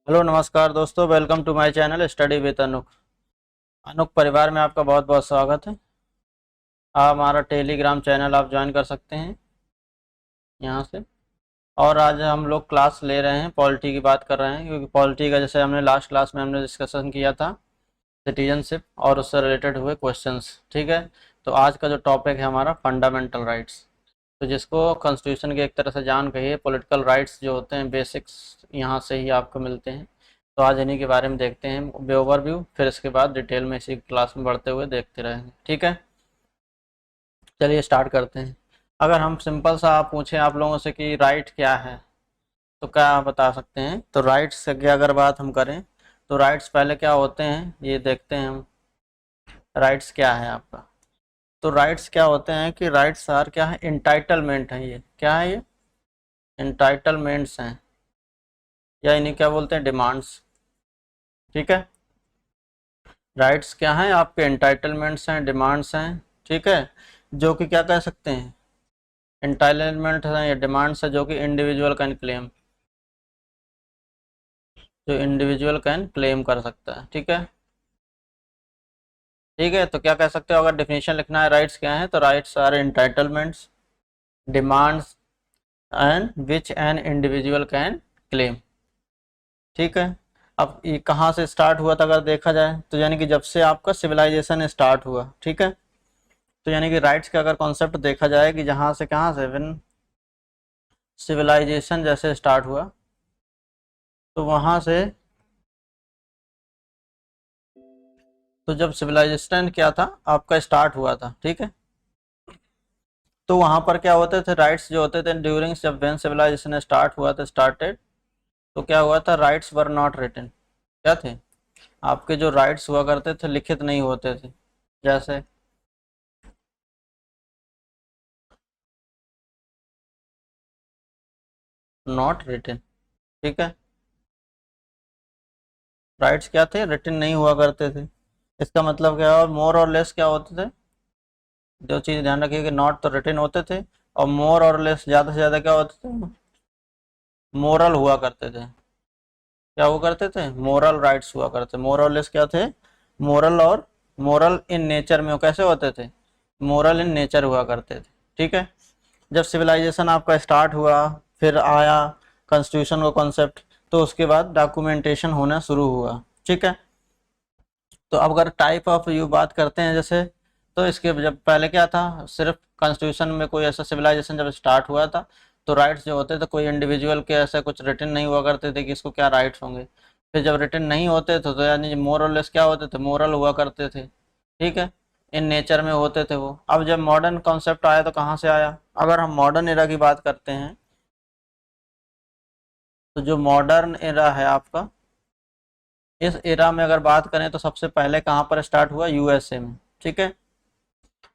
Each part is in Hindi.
हेलो नमस्कार दोस्तों, welcome to my channel study with Anuk. Anuk परिवार में आपका बहुत बहुत स्वागत है। आप हमारा टेलीग्राम चैनल आप ज्वाइन कर सकते हैं यहाँ से। और आज हम लोग क्लास ले रहे हैं, पॉलिटी की बात कर रहे हैं, क्योंकि पॉलिटी का जैसे हमने लास्ट क्लास में हमने डिस्कशन किया था सिटीजनशिप और उससे रिलेटेड हुए क्वेश्चंस। ठीक है, तो आज का जो टॉपिक है हमारा फंडामेंटल राइट्स, तो जिसको कॉन्स्टिट्यूशन की एक तरह से जान कहिए। पॉलिटिकल राइट्स जो होते हैं बेसिक्स यहाँ से ही आपको मिलते हैं। तो आज इन्हीं के बारे में देखते हैं ओवरव्यू, फिर इसके बाद डिटेल में इसी क्लास में बढ़ते हुए देखते रहेंगे। ठीक है, चलिए स्टार्ट करते हैं। अगर हम सिंपल सा आप पूछें आप लोगों से कि राइट क्या है, तो क्या आप बता सकते हैं? तो राइट्स से की अगर बात हम करें तो राइट्स पहले क्या होते हैं ये देखते हैं हम। राइट्स क्या है आपका? तो राइट्स क्या होते हैं कि राइट्स आर क्या है, इंटाइटलमेंट है। ये क्या है? ये इंटाइटलमेंट्स हैं, या इन्हें क्या बोलते हैं, डिमांड्स। ठीक है, राइट्स क्या हैं आपके? इंटाइटलमेंट्स हैं, डिमांड्स हैं। ठीक है, जो कि क्या कह सकते हैं, इंटाइटलमेंट हैं या डिमांड्स है जो कि इंडिविजुअल कैन क्लेम, जो इंडिविजुअल कैन क्लेम कर सकता है। ठीक है, ठीक है, तो क्या कह सकते हो अगर डेफिनेशन लिखना है राइट्स क्या है? तो rights are entitlements, demands and which an individual can claim. ठीक है, अब ये कहाँ से स्टार्ट हुआ था अगर देखा जाए तो, यानी कि जब से आपका सिविलाइजेशन स्टार्ट हुआ। ठीक है, तो यानी कि राइट्स का अगर कॉन्सेप्ट देखा जाए कि जहाँ से कहाँ से विन सिविलाइजेशन जैसे स्टार्ट हुआ, तो वहाँ से, तो जब सिविलाइजेशन क्या था आपका स्टार्ट हुआ था, ठीक है, तो वहाँ पर क्या होते थे राइट्स जो होते थे ड्यूरिंग, जब वेन सिविलाइजेशन स्टार्ट हुआ था स्टार्टेड, तो क्या हुआ था, राइट्स वर नॉट रिटन। क्या थे आपके जो राइट्स हुआ करते थे, लिखित नहीं होते थे। जैसे नॉट रिटन। ठीक है, राइट्स क्या थे, रिटन नहीं हुआ करते थे। इसका मतलब क्या है, मोर और लेस क्या होते थे, जो चीज़ ध्यान रखिए कि नॉट तो रिटन होते थे, और मोर और लेस ज़्यादा से ज़्यादा क्या होते थे, मोरल हुआ करते थे। क्या हुआ करते थे, मोरल राइट्स हुआ करते। मोर और लेस क्या थे, मोरल, और मोरल इन नेचर में वो कैसे होते थे, मोरल इन नेचर हुआ करते थे। ठीक है, जब सिविलाइजेशन आपका स्टार्ट हुआ, फिर आया कॉन्स्टिट्यूशन का कॉन्सेप्ट, तो उसके बाद डॉक्यूमेंटेशन होना शुरू हुआ। ठीक है, तो अब अगर टाइप ऑफ यू बात करते हैं जैसे, तो इसके जब पहले क्या था, सिर्फ कॉन्स्टिट्यूशन में कोई ऐसा सिविलाइजेशन जब स्टार्ट हुआ था, तो राइट्स जो होते थे कोई इंडिविजुअल के ऐसे कुछ रिटन नहीं हुआ करते थे कि इसको क्या राइट्स होंगे। फिर जब रिटन नहीं होते थे तो यानी मोरलेस क्या होते थे, मोरल हुआ करते थे। ठीक है, इन नेचर में होते थे वो। अब जब मॉडर्न कॉन्सेप्ट आया तो कहाँ से आया? अगर हम मॉडर्न एरा की बात करते हैं, तो जो मॉडर्न एरा है आपका, इस एरा में अगर बात करें तो सबसे पहले कहाँ पर स्टार्ट हुआ, यूएसए में। ठीक है,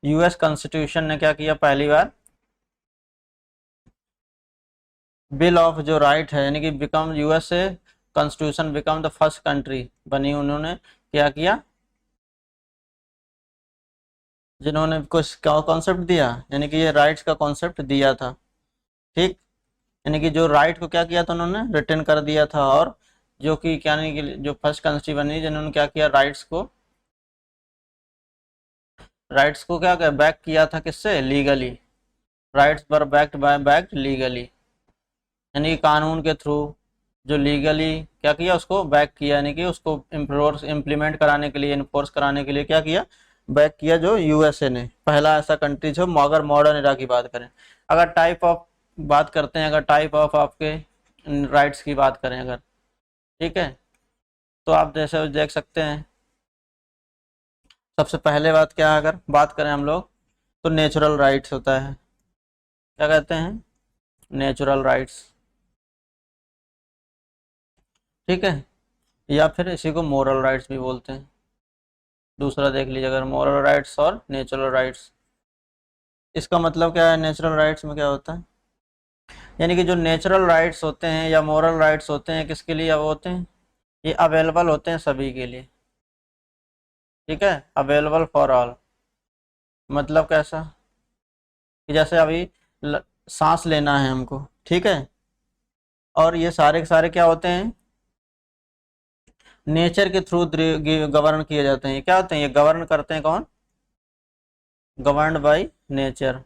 यूएस कॉन्स्टिट्यूशन ने क्या किया, पहली बार बिल ऑफ जो राइट है, यानी कि become USA constitution become the first country बनी, उन्होंने क्या किया, जिन्होंने कुछ कॉन्सेप्ट दिया, यानी कि ये राइट्स का कॉन्सेप्ट दिया था। ठीक, यानी कि जो राइट को क्या किया था, उन्होंने रिटर्न कर दिया था। और जो कि क्या, यानी कि जो फर्स्ट कंट्री बनी जिन्होंने क्या किया, राइट्स को क्या किया, बैक किया था किससे, लीगली। राइट्स पर बैक्ड बाय बैक्ड लीगली, यानी कि कानून के थ्रू जो लीगली क्या किया, उसको बैक किया, यानी कि उसको इम्प्लीमेंट कराने के लिए, इन्फोर्स कराने के लिए क्या किया, बैक किया, जो यूएसए ने पहला ऐसा कंट्री जो, अगर मॉडर्न एरा की बात करें। अगर टाइप ऑफ बात करते हैं, अगर टाइप ऑफ आपके राइट्स की बात करें अगर, ठीक है, तो आप जैसे देख सकते हैं, सबसे पहले बात क्या है, अगर बात करें हम लोग, तो नेचुरल राइट्स होता है। क्या कहते हैं, नेचुरल राइट्स। ठीक है, या फिर इसी को मोरल राइट्स भी बोलते हैं। दूसरा देख लीजिए, अगर मोरल राइट्स और नेचुरल राइट्स, इसका मतलब क्या है, नेचुरल राइट्स में क्या होता है, यानी कि जो नेचुरल राइट्स होते हैं या मोरल राइट्स होते हैं, किसके लिए अब होते हैं, ये अवेलेबल होते हैं सभी के लिए। ठीक है, अवेलेबल फॉर ऑल, मतलब कैसा, कि जैसे अभी सांस लेना है हमको, ठीक है, और ये सारे के सारे क्या होते हैं, नेचर के थ्रू गवर्न किए जाते हैं। ये क्या होते हैं? ये गवर्न करते हैं कौन? गवर्नड बाय नेचर,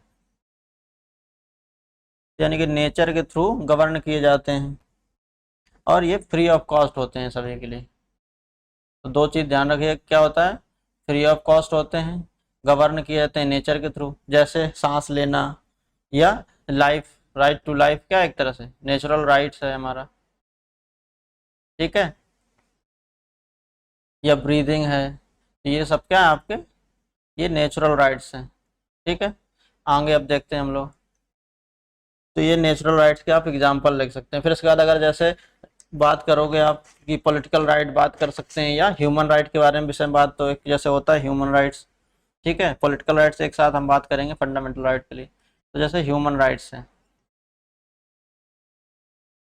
यानी कि नेचर के थ्रू गवर्न किए जाते हैं, और ये फ्री ऑफ कॉस्ट होते हैं सभी के लिए। तो दो चीज़ ध्यान रखिए, क्या होता है? फ्री ऑफ कॉस्ट होते हैं, गवर्न किए जाते हैं नेचर के थ्रू, जैसे सांस लेना या लाइफ, राइट टू लाइफ, क्या एक तरह से नेचुरल राइट्स है हमारा, ठीक है, या ब्रीदिंग है, ये सब क्या है आपके? ये नेचुरल राइट्स हैं, ठीक है। आगे अब देखते हैं हम लोग। तो ये नेचुरल राइट्स के आप एग्जांपल लिख सकते हैं। फिर इसके बाद अगर जैसे बात करोगे आप कि पॉलिटिकल राइट बात कर सकते हैं या ह्यूमन राइट के बारे में विषय में बात, तो एक जैसे होता है ह्यूमन राइट्स, ठीक है। पॉलिटिकल राइट्स एक साथ हम बात करेंगे फंडामेंटल राइट के लिए। तो जैसे ह्यूमन राइट्स हैं,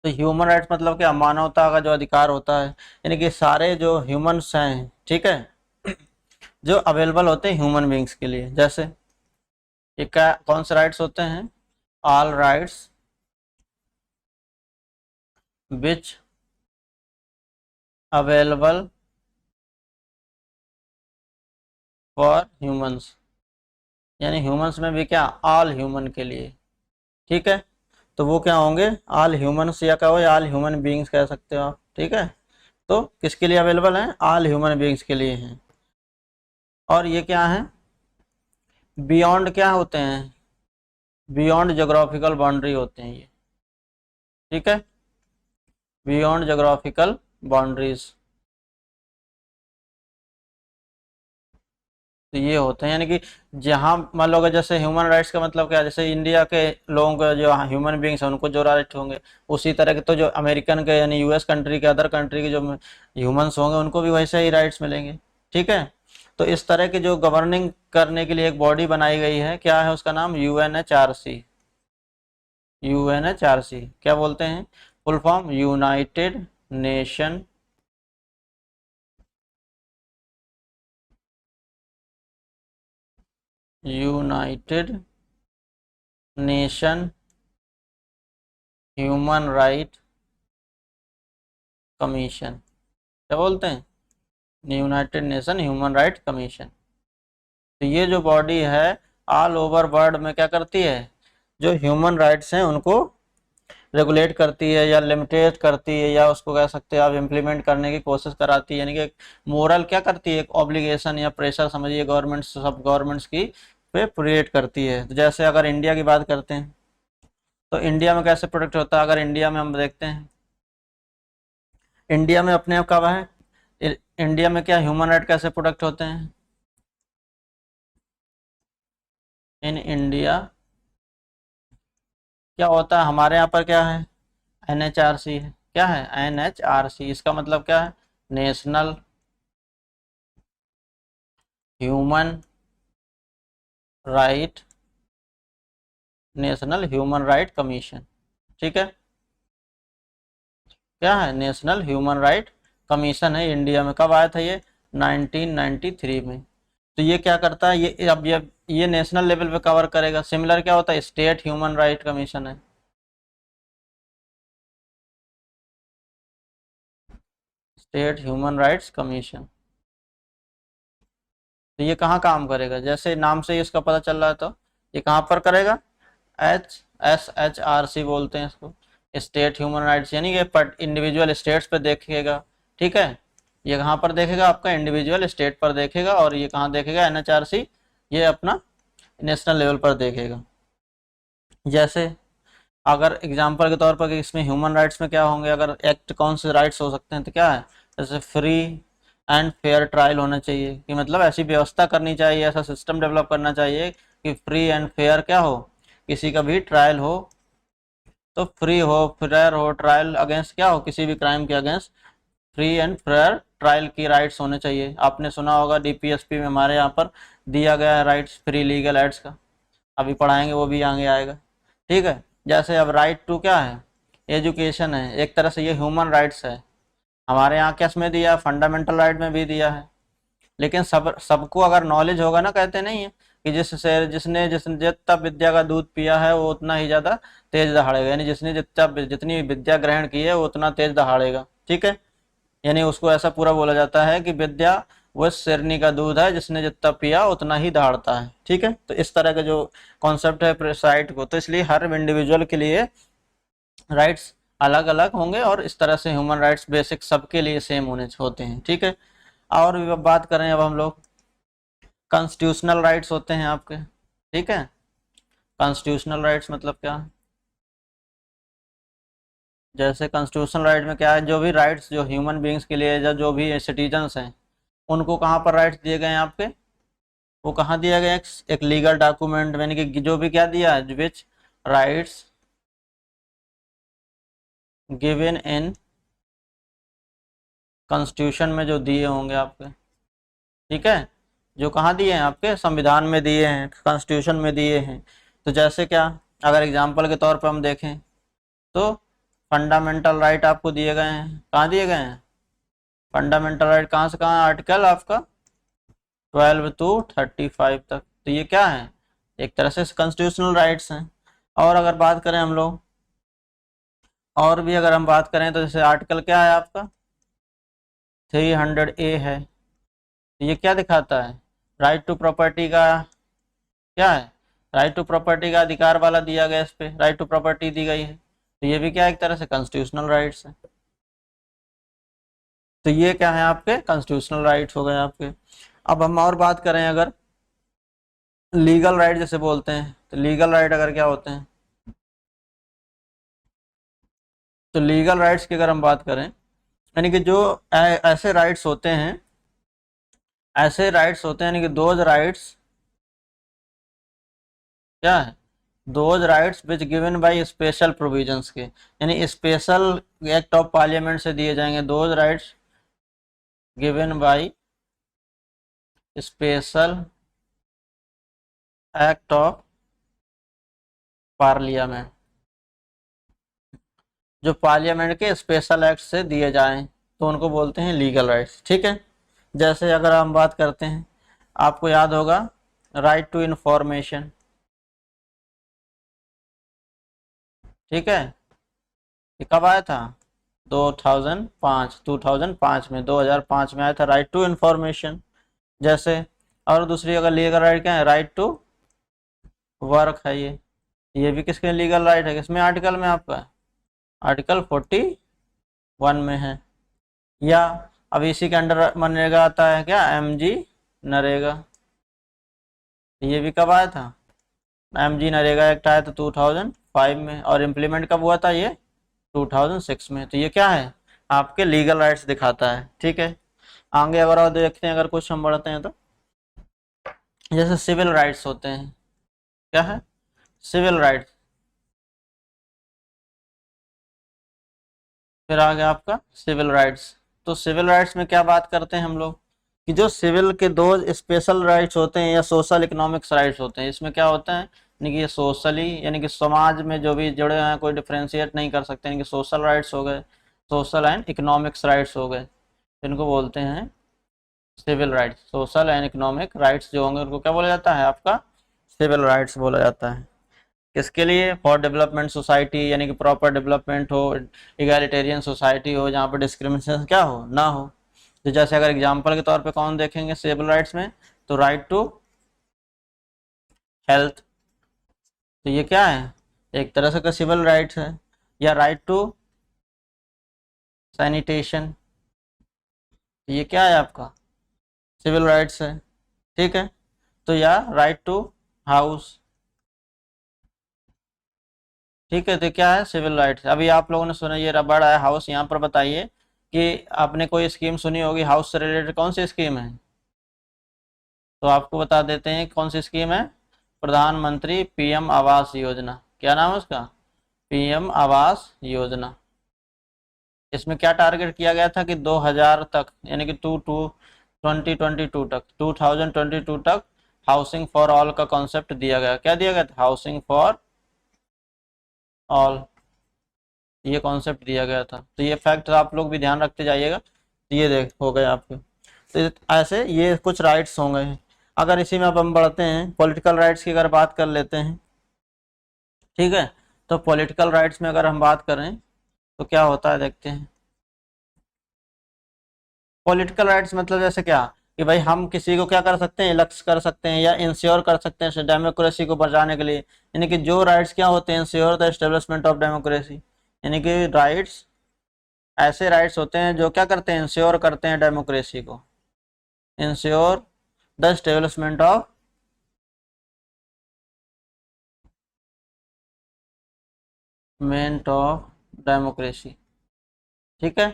तो ह्यूमन राइट्स मतलब क्या? मानवता का जो अधिकार होता है, यानी कि सारे जो ह्यूमंस हैं, ठीक है, जो अवेलेबल होते हैं ह्यूमन बींग्स के लिए। जैसे ये क्या, कौन से राइट्स होते हैं? All rights which available for humans, यानी ह्यूमंस में भी क्या? ऑल ह्यूमन के लिए, ठीक है। तो वो क्या होंगे? ऑल ह्यूमंस, या कहो ऑल ह्यूमन बींग्स कह सकते हो आप, ठीक है। तो किसके लिए अवेलेबल हैं? ऑल ह्यूमन बींग्स के लिए हैं। और ये क्या है? बियॉन्ड क्या होते हैं? बियॉन्ड जोग्राफिकल बाउंड्री होते हैं ये, ठीक है, बियॉन्ड जोग्राफिकल बाउंड्रीज। तो ये होते हैं, यानी कि जहाँ मान लो, जैसे ह्यूमन राइट्स का मतलब क्या है? जैसे इंडिया के लोगों के जो ह्यूमन बींग्स हैं उनको जो राइट होंगे, उसी तरह के तो जो अमेरिकन के यानी यूएस कंट्री के, अदर कंट्री के जो ह्यूमंस होंगे उनको भी वैसे ही राइट्स मिलेंगे, ठीक है। तो इस तरह की जो गवर्निंग करने के लिए एक बॉडी बनाई गई है, क्या है उसका नाम? यूएनएचआरसी। यूएनएचआरसी क्या बोलते हैं? Full form United nation United nation human right commission, क्या बोलते हैं? United nation human right commission. तो ये जो बॉडी है ऑल ओवर वर्ल्ड में क्या करती है? जो ह्यूमन राइट्स हैं उनको रेगुलेट करती है, या लिमिटेट करती है, या उसको कह सकते हैं आप इम्प्लीमेंट करने की कोशिश कराती है, यानी कि मोरल क्या करती है? एक ऑब्लिगेशन या प्रेशर समझिए गवर्नमेंट्स, सब गवर्नमेंट्स की पे क्रिएट करती है। तो जैसे अगर इंडिया की बात करते हैं, तो इंडिया में कैसे प्रोटेक्ट होता है? अगर इंडिया में हम देखते हैं, इंडिया में अपने आप कब है? इंडिया में क्या ह्यूमन राइट कैसे प्रोटेक्ट होते हैं? इन इंडिया क्या होता है? हमारे यहाँ पर क्या है? एनएचआरसी है। क्या है? एनएचआरसी। इसका मतलब क्या है? National human right, national human right commission, ठीक है। क्या है? नेशनल ह्यूमन राइट कमीशन है इंडिया में। कब आया था ये? 1993 में। तो ये क्या करता है? ये अब ये नेशनल लेवल पे कवर करेगा। सिमिलर क्या होता है? स्टेट ह्यूमन राइट कमीशन है, स्टेट ह्यूमन राइट्स कमीशन। तो ये कहाँ काम करेगा? जैसे नाम से ही इसका पता चल रहा है, तो ये कहाँ पर करेगा? HSHRC बोलते हैं इसको, स्टेट ह्यूमन राइट्स, यानी कि पर इंडिविजुअल स्टेट्स पे देखेगा, ठीक है। ये कहाँ पर देखेगा? आपका इंडिविजुअल स्टेट पर देखेगा। और ये कहाँ देखेगा? NHRC, ये अपना नेशनल लेवल पर देखेगा। जैसे अगर एग्जांपल के तौर पर कि इसमें ह्यूमन राइट्स में क्या होंगे, अगर एक्ट कौन से राइट्स हो सकते हैं, तो क्या है? जैसे फ्री एंड फेयर ट्रायल होना चाहिए, कि मतलब ऐसी व्यवस्था करनी चाहिए, ऐसा सिस्टम डेवलप करना चाहिए कि फ्री एंड फेयर क्या हो? किसी का भी ट्रायल हो तो फ्री हो, फेयर हो, ट्रायल अगेंस्ट क्या हो? किसी भी क्राइम के against free and fair trial की राइट्स होने चाहिए। आपने सुना होगा DPSP में हमारे यहाँ पर दिया गया है राइट्स फ्री लीगल एड्स का, अभी पढ़ाएंगे, वो भी आगे आएगा, ठीक है। जैसे अब राइट टू क्या है? एजुकेशन है। एक तरह से ये ह्यूमन राइट्स है। हमारे यहाँ किस में दिया? फंडामेंटल राइट में भी दिया है। लेकिन सबको अगर नॉलेज होगा ना, कहते नहीं है कि जिसने जिसने जितना विद्या का दूध पिया है वो उतना ही ज्यादा तेज दहाड़ेगा, यानी जिसने जितनी विद्या ग्रहण की है वो उतना तेज दहाड़ेगा, ठीक है। यानी उसको ऐसा पूरा बोला जाता है कि विद्या वह शेरनी का दूध है, जिसने जितना पिया उतना ही दहाड़ता है। ठीक है, तो इस तरह का जो कॉन्सेप्ट है राइट को, तो इसलिए हर इंडिविजुअल के लिए राइट्स अलग अलग होंगे और इस तरह से ह्यूमन राइट्स बेसिक सबके लिए सेम होते हैं। ठीक है, और भी बात करें अब हम लोग, कॉन्स्टिट्यूशनल राइट्स होते हैं आपके। ठीक है, कॉन्स्टिट्यूशनल राइट्स मतलब क्या, जैसे कॉन्स्टिट्यूशनल राइट में क्या है, जो भी राइट्स जो ह्यूमन बींग्स के लिए या जो भी सिटीजन्स हैं उनको कहाँ पर राइट्स दिए गए हैं आपके, वो कहाँ दिया गया है, एक लीगल डॉक्यूमेंट, यानी कि जो भी क्या दिया है, विच राइट्स गिवन इन कॉन्स्टिट्यूशन में जो दिए होंगे आपके। ठीक है, जो कहाँ दिए हैं आपके संविधान में दिए हैं, कॉन्स्टिट्यूशन में दिए हैं। तो जैसे क्या, अगर एग्जाम्पल के तौर पर हम देखें तो फंडामेंटल राइट आपको दिए गए हैं, कहाँ दिए गए हैं फंडामेंटल राइट, कहाँ से कहाँ, आर्टिकल आपका 12 to 35 तक। तो ये क्या है, एक तरह से कॉन्स्टिट्यूशनल राइट्स हैं। और अगर बात करें हम लोग, और भी अगर हम बात करें तो जैसे आर्टिकल क्या है आपका 300A है, तो ये क्या दिखाता है, राइट टू प्रॉपर्टी का क्या है, राइट टू प्रॉपर्टी का अधिकार वाला दिया गया, इस पे राइट टू प्रॉपर्टी दी गई है, तो ये भी क्या एक तरह से कॉन्स्टिट्यूशनल राइट्स है। तो ये क्या है आपके कॉन्स्टिट्यूशनल राइट्स हो गए आपके। अब हम और बात करें अगर लीगल राइट जैसे बोलते हैं, तो लीगल राइट अगर क्या होते हैं, तो लीगल राइट्स की अगर हम बात करें, यानी कि जो ऐसे राइट्स होते हैं, ऐसे राइट्स होते हैं, यानी कि दोज राइट्स क्या है, those rights which given by special provisions के, यानी स्पेशल एक्ट ऑफ पार्लियामेंट से दिए जाएंगे, those rights given by special act of parliament, जो पार्लियामेंट के स्पेशल एक्ट से दिए जाएं तो उनको बोलते हैं लीगल राइट्स। ठीक है, जैसे अगर हम बात करते हैं, आपको याद होगा राइट टू इंफॉर्मेशन। ठीक है, ये कब आया था, 2005 में 2005 में आया था राइट टू इंफॉर्मेशन। जैसे और दूसरी अगर लीगल राइट क्या है, राइट टू वर्क है, ये भी किसके लीगल राइट है, किसमें आर्टिकल में आपका आर्टिकल 41 में है। या अब इसी के अंडर मनरेगा आता है क्या, MG नरेगा, ये भी कब आया था, MG नरेगा एक्ट आया था 2005 में, और इम्प्लीमेंट कब हुआ था ये 2006 में। तो ये क्या है आपके लीगल राइट्स दिखाता है। ठीक है, आगे अगर और देखते हैं, अगर कुछ हम बढ़ते हैं तो जैसे सिविल राइट्स होते हैं, क्या है सिविल राइट्स, फिर आ गया आपका सिविल राइट्स। तो सिविल राइट्स में क्या बात करते हैं हम लोग, कि जो सिविल के दो स्पेशल राइट्स होते हैं या सोशल इकोनॉमिक्स राइट्स होते हैं, इसमें क्या होता है, यानी कि ये सोशली, यानी कि समाज में जो भी जुड़े हैं कोई डिफ्रेंशिएट नहीं कर सकते, यानी कि सोशल राइट्स हो गए, सोशल एंड इकोनॉमिक्स राइट्स हो गए, इनको बोलते हैं civil rights. Social and economic rights जो होंगे उनको क्या बोला जाता है आपका सिविल राइट्स बोला जाता है। किसके लिए, फॉर डेवलपमेंट सोसाइटी, यानी कि प्रॉपर डेवलपमेंट हो, इगैलिटेरियन सोसाइटी हो जहाँ पर डिस्क्रिमिनेशन क्या हो ना हो। तो जैसे अगर एग्जांपल के तौर पे कौन देखेंगे सिविल राइट्स में, तो राइट टू हेल्थ, तो ये क्या है एक तरह से का सिविल राइट्स है। या राइट टू सैनिटेशन, ये क्या है आपका सिविल राइट्स है। ठीक है, तो या राइट टू हाउस, ठीक है, तो क्या है सिविल राइट्स। अभी आप लोगों ने सुना ये रबड़ है हाउस, यहाँ पर बताइए कि आपने कोई स्कीम सुनी होगी हाउस से रिलेटेड, कौन सी स्कीम है, तो आपको बता देते हैं कौन सी स्कीम है, प्रधानमंत्री PM आवास योजना। क्या नाम है उसका, PM आवास योजना। इसमें क्या टारगेट किया गया था कि 2000 तक, यानी कि 2022 तक, 2022 तक हाउसिंग फॉर ऑल का कॉन्सेप्ट दिया गया। क्या दिया गया था, हाउसिंग फॉर ऑल, ये कॉन्सेप्ट दिया गया था। तो ये फैक्ट आप लोग भी ध्यान रखते जाइएगा। तो ये देख हो गए आपके, तो ऐसे ये कुछ राइट्स होंगे। अगर इसी में अब हम बढ़ते हैं पॉलिटिकल राइट्स की अगर बात कर लेते हैं, ठीक है, तो पॉलिटिकल राइट्स में अगर हम बात करें तो क्या होता है देखते हैं। पॉलिटिकल राइट्स मतलब जैसे क्या कि भाई हम किसी को क्या कर सकते हैं, इलेक्ट कर सकते हैं या इंश्योर कर सकते हैं डेमोक्रेसी को बचाने के लिए। यानी कि जो राइट्स क्या होते हैं, ensure the establishment of democracy. यानी कि राइट्स ऐसे राइट्स होते हैं जो क्या करते हैं, इंश्योर करते हैं डेमोक्रेसी को, ensure the establishment of meant of democracy. ठीक है,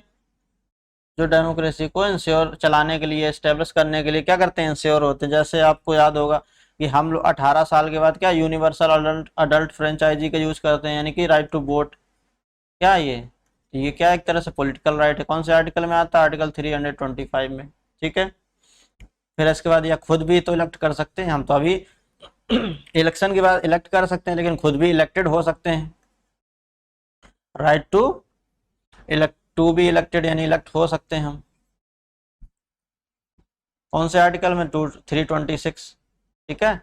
जो डेमोक्रेसी को इंश्योर चलाने के लिए, एस्टेब्लिश करने के लिए क्या करते हैं, इंश्योर होते हैं। जैसे आपको याद होगा कि हम लोग 18 साल के बाद क्या यूनिवर्सल अडल्ट अडल्ट फ्रेंचाइजी का यूज करते हैं, यानी कि राइट टू वोट। क्या ये क्या एक तरह से पॉलिटिकल राइट है। कौन से आर्टिकल में आता है, आर्टिकल 325 में। ठीक है, फिर इसके बाद या खुद भी तो इलेक्ट कर सकते हैं हम, तो अभी इलेक्शन के बाद इलेक्ट कर सकते हैं, लेकिन खुद भी इलेक्टेड हो सकते हैं। राइट टू बी इलेक्टेड, यानी इलेक्ट हो सकते हैं हम। कौन से आर्टिकल में, 326। ठीक है,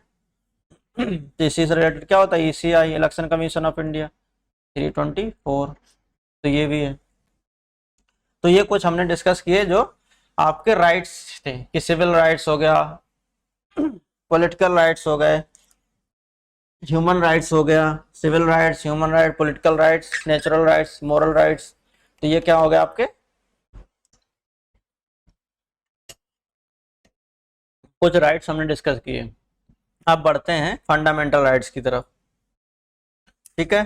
तो इसी से रिलेटेड क्या होता है, ECI, election commission of India 324। तो ये भी है। तो ये कुछ हमने डिस्कस किए जो आपके राइट्स थे, कि सिविल राइट्स हो गया, पॉलिटिकल राइट्स हो गए, ह्यूमन राइट्स हो गया, civil rights, human right, political rights, natural rights, moral rights. तो ये क्या हो गया आपके कुछ राइट्स हमने डिस्कस किए। अब बढ़ते हैं फंडामेंटल राइट्स की तरफ। ठीक है,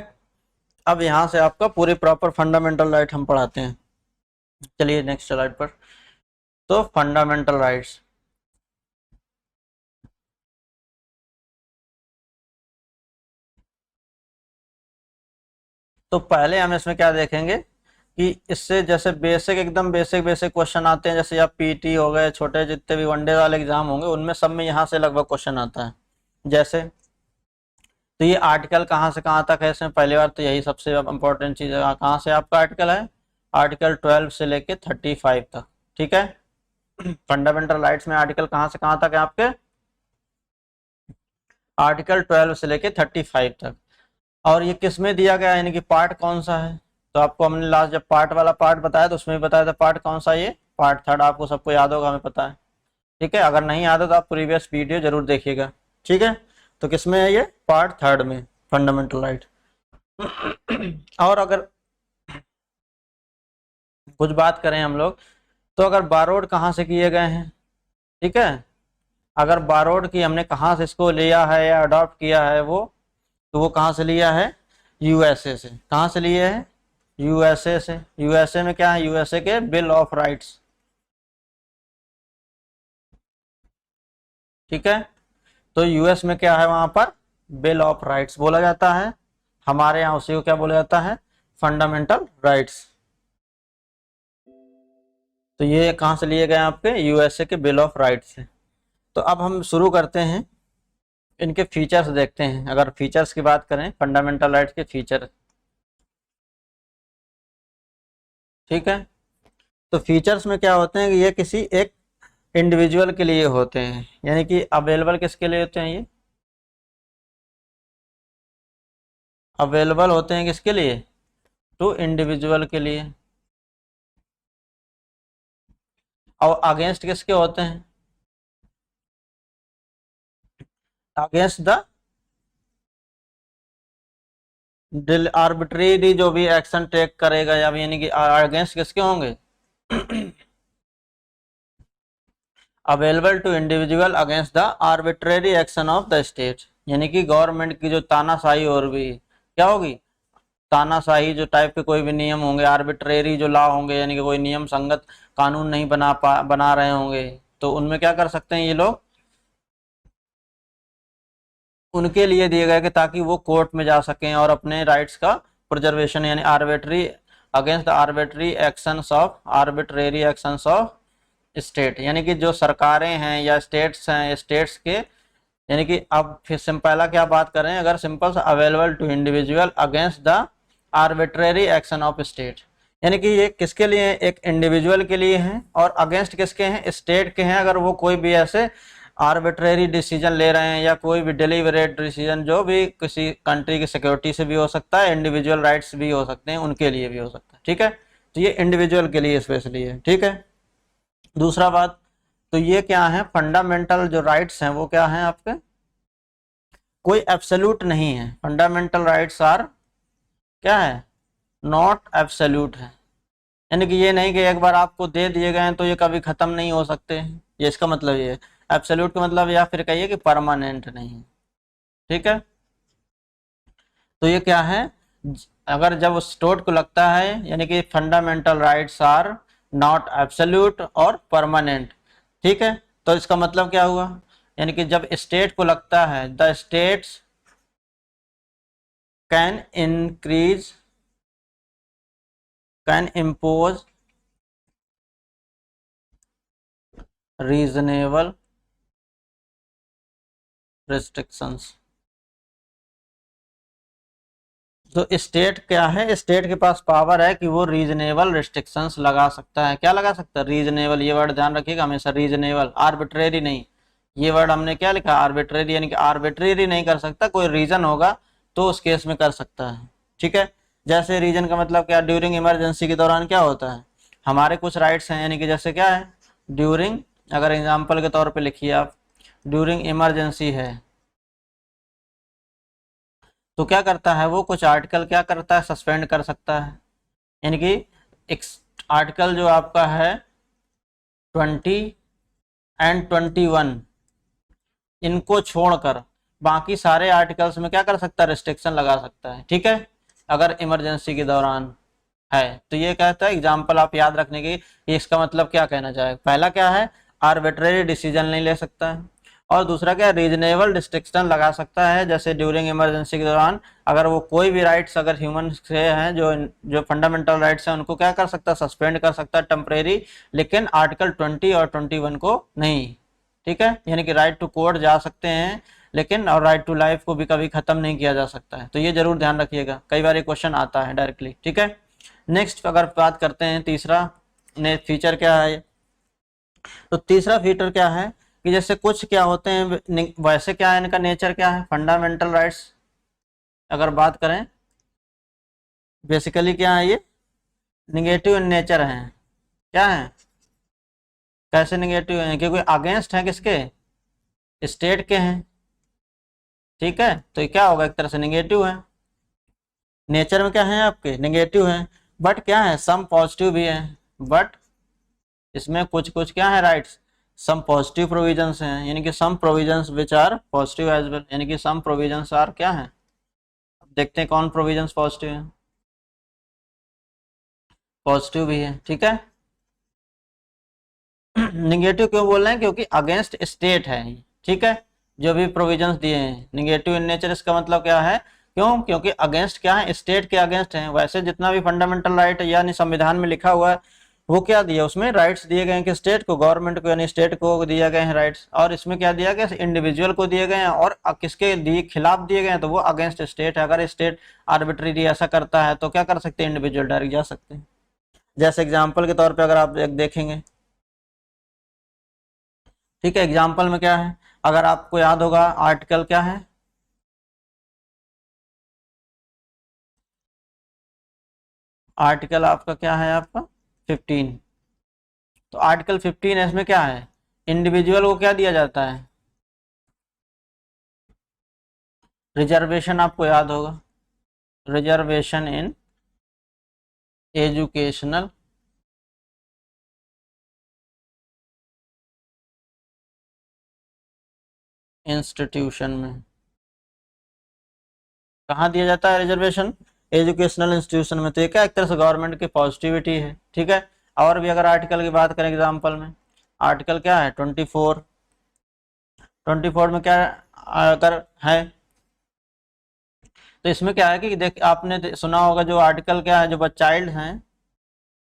अब यहाँ से आपका पूरी प्रॉपर फंडामेंटल राइट हम पढ़ाते हैं। चलिए नेक्स्ट स्लाइड पर। तो फंडामेंटल राइट्स, तो पहले हम इसमें क्या देखेंगे कि इससे जैसे बेसिक, एकदम बेसिक बेसिक क्वेश्चन आते हैं, जैसे आप पीटी हो गए, छोटे जितने भी वनडे वाले एग्जाम होंगे उनमें सब में यहाँ से लगभग क्वेश्चन आता है। जैसे तो ये आर्टिकल कहाँ से कहाँ तक है, इसमें पहली बार तो यही सबसे इंपॉर्टेंट चीज़ है, कहाँ से आपका आर्टिकल है, आर्टिकल 12 से लेके 35 तक। ठीक है, फंडामेंटल राइट्स में आर्टिकल कहाँ से कहाँ तक है आपके, आर्टिकल 12 से लेके 35 तक। और ये किस में दिया गया है, यानी कि पार्ट कौन सा है। तो आपको हमने लास्ट जब पार्ट वाला पार्ट बताया तो उसमें भी बताया था पार्ट कौन सा, ये पार्ट 3 आपको सबको याद होगा, हमें पता है। ठीक है, अगर नहीं याद है तो आप प्रीवियस वीडियो जरूर देखिएगा। ठीक है, तो किस में है ये, पार्ट 3 में, फंडामेंटल राइट। और अगर कुछ बात करें हम लोग, तो अगर बारोड कहाँ से किए गए हैं, ठीक है, अगर बारोड की हमने कहाँ से इसको लिया है या अडॉप्ट किया है वो, तो वो कहाँ से लिया है, यूएसए से। कहाँ से लिए है, यूएसए से। यूएसए में क्या है, यूएसए के बिल ऑफ राइट्स। ठीक है, तो यूएस में क्या है, वहां पर बिल ऑफ राइट्स बोला जाता है। हमारे यहाँ उसी को क्या बोला जाता है, फंडामेंटल राइट्स। तो ये कहाँ से लिए गए आपके, यूएसए के बिल ऑफ राइट्स से। तो अब हम शुरू करते हैं, इनके फीचर्स देखते हैं। अगर फीचर्स की बात करें, फंडामेंटल राइट्स के फीचर। ठीक है, तो फीचर्स में क्या होते हैं कि ये किसी एक इंडिविजुअल के लिए होते हैं, यानी कि अवेलेबल किसके लिए होते हैं, ये अवेलेबल होते हैं किसके लिए, टू इंडिविजुअल के लिए। और अगेंस्ट किसके होते हैं, अगेंस्ट द आर्बिट्रेरी, जो भी एक्शन टेक करेगा, या यानी कि अगेंस्ट किसके होंगे, available to individual against the arbitrary action of the state. यानी कि गवर्नमेंट की जो तानाशाही और भी क्या होगी, तानाशाही जो टाइप के कोई भी नियम होंगे, आर्बिट्रेरी जो लॉ होंगे, यानी कि कोई नियम संगत कानून नहीं बना रहे होंगे, तो उनमें क्या कर सकते हैं ये लोग, उनके लिए दिए गए कि ताकि वो कोर्ट में जा सकें और अपने राइट्स का प्रिजर्वेशन, यानी arbitrary against the arbitrary actions of state. यानी कि जो सरकारें हैं या स्टेट्स हैं, स्टेट्स के, यानी कि अब फिर पहला क्या बात करें, अगर सिंपल सा available to individual against the arbitrary action of state, यानी कि ये किसके लिए है, एक इंडिविजुअल के लिए हैं, और अगेंस्ट किसके हैं, स्टेट के हैं। अगर वो कोई भी ऐसे आर्बिट्रेरी डिसीजन ले रहे हैं या कोई भी डिलीवरेट डिसीजन, जो भी किसी कंट्री की सिक्योरिटी से भी हो सकता है, इंडिविजुअल राइट्स भी हो सकते हैं, उनके लिए भी हो सकता है। ठीक है, तो ये इंडिविजुअल के लिए स्पेशली है। ठीक है, दूसरा बात, तो ये क्या है, फंडामेंटल जो राइट्स हैं वो क्या हैं आपके, कोई एब्सोल्यूट नहीं है। फंडामेंटल राइट्स आर क्या है, नॉट एब्सोल्यूट है। यानी कि ये नहीं कि एक बार आपको दे दिए गए हैं तो ये कभी खत्म नहीं हो सकते हैं, ये इसका मतलब ये है। एब्सोल्यूट का मतलब, या फिर कहिए कि परमानेंट नहीं है। ठीक है, तो ये क्या है, अगर जब उस स्टोट को लगता है, यानी कि fundamental rights are not absolute और परमानेंट। ठीक है, तो इसका मतलब क्या हुआ, यानी कि जब स्टेट को लगता है, the states can increase, can impose reasonable restrictions. तो स्टेट क्या है, स्टेट के पास पावर है कि वो रीजनेबल रिस्ट्रिक्शंस लगा सकता है। क्या लगा सकता है, रीजनेबल। ये वर्ड ध्यान रखिएगा हमेशा, रीजनेबल, आर्बिट्रेरी नहीं। ये वर्ड हमने क्या लिखा, आर्बिट्रेरी, यानी कि आर्बिट्रेरी नहीं कर सकता, कोई रीजन होगा तो उस केस में कर सकता है। ठीक है, जैसे रीजन का मतलब क्या, ड्यूरिंग इमरजेंसी के दौरान क्या होता है, हमारे कुछ राइट्स हैं, यानी कि जैसे क्या है, ड्यूरिंग, अगर एग्जाम्पल के तौर पर लिखिए आप, ड्यूरिंग इमरजेंसी है तो क्या करता है वो, कुछ आर्टिकल क्या करता है, सस्पेंड कर सकता है। यानी कि एक आर्टिकल जो आपका है 20 एंड 21, इनको छोड़कर बाकी सारे आर्टिकल्स में क्या कर सकता है, रिस्ट्रिक्शन लगा सकता है। ठीक है, अगर इमरजेंसी के दौरान है तो ये कहता है, एग्जाम्पल आप याद रखने की, इसका मतलब क्या कहना चाहे, पहला क्या है, आर्बिट्रेरी डिसीजन नहीं ले सकता है, और दूसरा क्या, रीजनेबल रिस्ट्रिक्शन लगा सकता है, जैसे ड्यूरिंग इमरजेंसी के दौरान अगर वो कोई भी राइट्स अगर ह्यूमन से हैं, जो जो फंडामेंटल राइट्स हैं, उनको क्या कर सकता है, सस्पेंड कर सकता है टेम्परेरी, लेकिन आर्टिकल 20 और 21 को नहीं। ठीक है, यानी कि राइट टू कोर्ट जा सकते हैं, लेकिन और राइट टू लाइफ को भी कभी खत्म नहीं किया जा सकता है। तो ये जरूर ध्यान रखिएगा, कई बार ये क्वेश्चन आता है डायरेक्टली। ठीक है, नेक्स्ट अगर बात करते हैं, तीसरा ने फीचर क्या है, तो तीसरा फीचर क्या है कि जैसे कुछ क्या होते हैं, वैसे क्या है, इनका नेचर क्या है, फंडामेंटल राइट्स अगर बात करें, बेसिकली क्या है, ये निगेटिव इन नेचर है। क्या है, कैसे निगेटिव है, क्योंकि अगेंस्ट है किसके, स्टेट के हैं। ठीक है, तो ये क्या होगा, एक तरह से निगेटिव है, नेचर में क्या है आपके, निगेटिव है। बट क्या है, सम पॉजिटिव भी है, बट इसमें कुछ कुछ क्या है राइट्स, सम पॉजिटिव प्रोविजंस हैं, यानी कि some provisions which are positive as well, यानी कि सम प्रोविजंस आर क्या है, अब देखते हैं कौन प्रोविजंस पॉजिटिव है, पॉजिटिव भी है। ठीक है, निगेटिव क्यों बोल रहे हैं, क्योंकि अगेंस्ट स्टेट है। ठीक है, जो भी प्रोविजंस दिए हैं निगेटिव इन नेचर, इसका मतलब क्या है, क्यों, क्योंकि अगेंस्ट क्या है, स्टेट के अगेंस्ट है। वैसे जितना भी फंडामेंटल राइट यानी संविधान में लिखा हुआ है, वो क्या दिया, उसमें राइट्स दिए गए हैं कि स्टेट को, गवर्नमेंट को, यानी स्टेट को दिया गए हैं राइट्स, और इसमें क्या दिया गया, इंडिविजुअल को दिए गए हैं, और किसके दिए खिलाफ दिए गए हैं, तो वो अगेंस्ट स्टेट है। अगर स्टेट आर्बिट्रेरी ऐसा करता है तो क्या कर सकते हैं, इंडिविजुअल डायरेक्ट जा सकते हैं। जैसे एग्जाम्पल के तौर पर अगर आप एक देखेंगे, ठीक है, एग्जाम्पल में क्या है, अगर आपको याद होगा आर्टिकल क्या है, आर्टिकल आपका क्या है, आपका 15। तो आर्टिकल 15 इसमें क्या है, इंडिविजुअल को क्या दिया जाता है, रिजर्वेशन, आपको याद होगा, रिजर्वेशन इन एजुकेशनल इंस्टीट्यूशन में। कहाँ दिया जाता है रिजर्वेशन, एजुकेशनल इंस्टीट्यूशन में। तो ये क्या, एक तरह से गवर्नमेंट की पॉजिटिविटी है। ठीक है, और भी अगर आर्टिकल की बात करें एग्जाम्पल में, आर्टिकल क्या है 24, 24 में क्या अगर है, तो इसमें क्या है कि देख, आपने सुना होगा जो आर्टिकल क्या है, जो चाइल्ड हैं,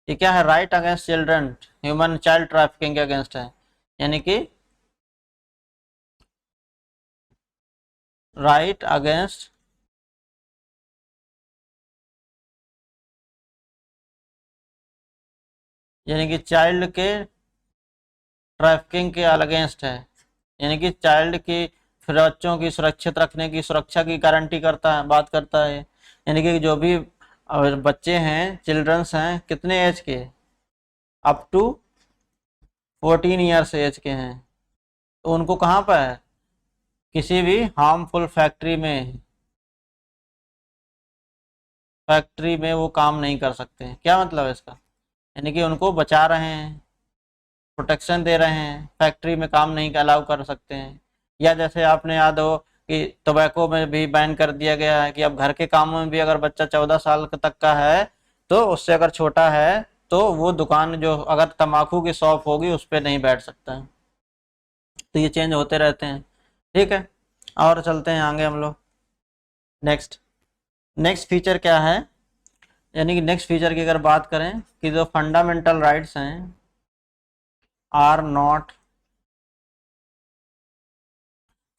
ये क्या है, right against children, human child trafficking के अगेंस्ट है, यानी कि राइट अगेंस्ट यानी कि चाइल्ड के ट्रैफिकिंग के अगेंस्ट है, यानी कि चाइल्ड की, फिर बच्चों की सुरक्षित रखने की, सुरक्षा की गारंटी करता है, बात करता है। यानी कि जो भी बच्चे हैं, चिल्ड्रंस हैं, कितने एज के, अप टू 14 ईयर्स एज के हैं तो उनको कहाँ पर है, किसी भी हार्मफुल फैक्ट्री में वो काम नहीं कर सकते हैं। क्या मतलब है इसका, यानी कि उनको बचा रहे हैं, प्रोटेक्शन दे रहे हैं, फैक्ट्री में काम नहीं अलाउ कर सकते हैं। या जैसे आपने याद हो कि टोबैको में भी बैन कर दिया गया है कि अब घर के कामों में भी अगर बच्चा 14 साल तक का है तो उससे अगर छोटा है तो वो दुकान जो अगर तम्बाकू की शॉप होगी उस पर नहीं बैठ सकता है। तो ये चेंज होते रहते हैं। ठीक है, और चलते हैं आगे हम लोग। नेक्स्ट नेक्स्ट फीचर क्या है, यानी कि नेक्स्ट फीचर की अगर बात करें कि जो फंडामेंटल राइट्स हैं आर नॉट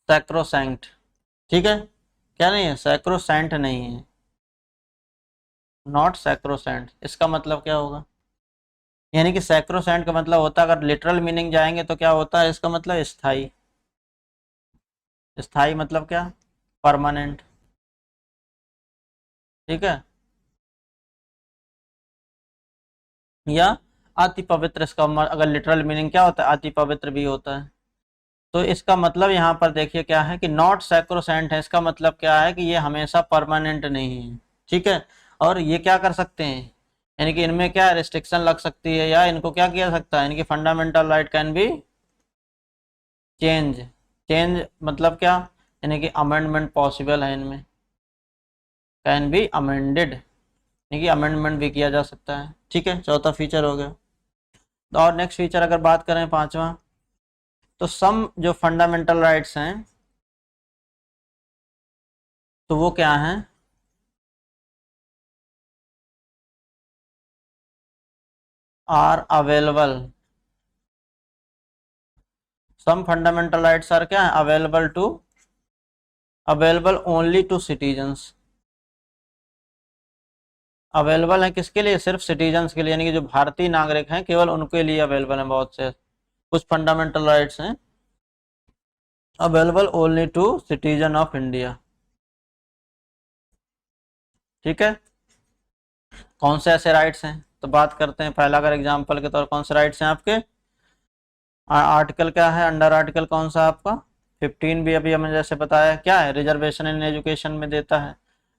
सैक्रोसैंक्ट। ठीक है, क्या नहीं है, सैक्रोसैंट नहीं है, नॉट सैक्रोसैंट। इसका मतलब क्या होगा, यानी कि सैक्रोसैंट का मतलब होता है, अगर लिटरल मीनिंग जाएंगे तो क्या होता है, इसका मतलब स्थाई। स्थाई मतलब क्या, परमानेंट। ठीक है, या अति पवित्र, इसका अगर लिटरल मीनिंग क्या होता है, अति पवित्र भी होता है। तो इसका मतलब यहाँ पर देखिए क्या है कि नॉट सैक्रोसेंट है, इसका मतलब क्या है कि ये हमेशा परमानेंट नहीं है। ठीक है, और ये क्या कर सकते हैं, यानी कि इनमें क्या रिस्ट्रिक्शन लग सकती है या इनको क्या किया सकता है, यानी कि fundamental right can be change. Change मतलब क्या, यानी कि अमेंडमेंट पॉसिबल है इनमें, कैन बी अमेंडेड, यानी कि अमेंडमेंट भी किया जा सकता है। ठीक है, चौथा फीचर हो गया। और नेक्स्ट फीचर अगर बात करें पांचवा, तो सम जो फंडामेंटल राइट्स हैं तो वो क्या हैं, are available, some fundamental rights are क्या है, available only to citizens. Available है किसके लिए, सिर्फ सिटीजन्स के लिए, यानी कि जो भारतीय नागरिक हैं केवल उनके लिए अवेलेबल है। बहुत से कुछ फंडामेंटल राइट्स हैं available only to citizen of India. ठीक है, कौन से ऐसे राइट्स हैं, तो बात करते हैं। पहला अगर एग्जांपल के तौर कौन से राइट्स हैं आपके, आर्टिकल क्या है, अंडर आर्टिकल कौन सा आपका 15 भी अभी हमें जैसे बताया क्या है, रिजर्वेशन इन एजुकेशन में देता है।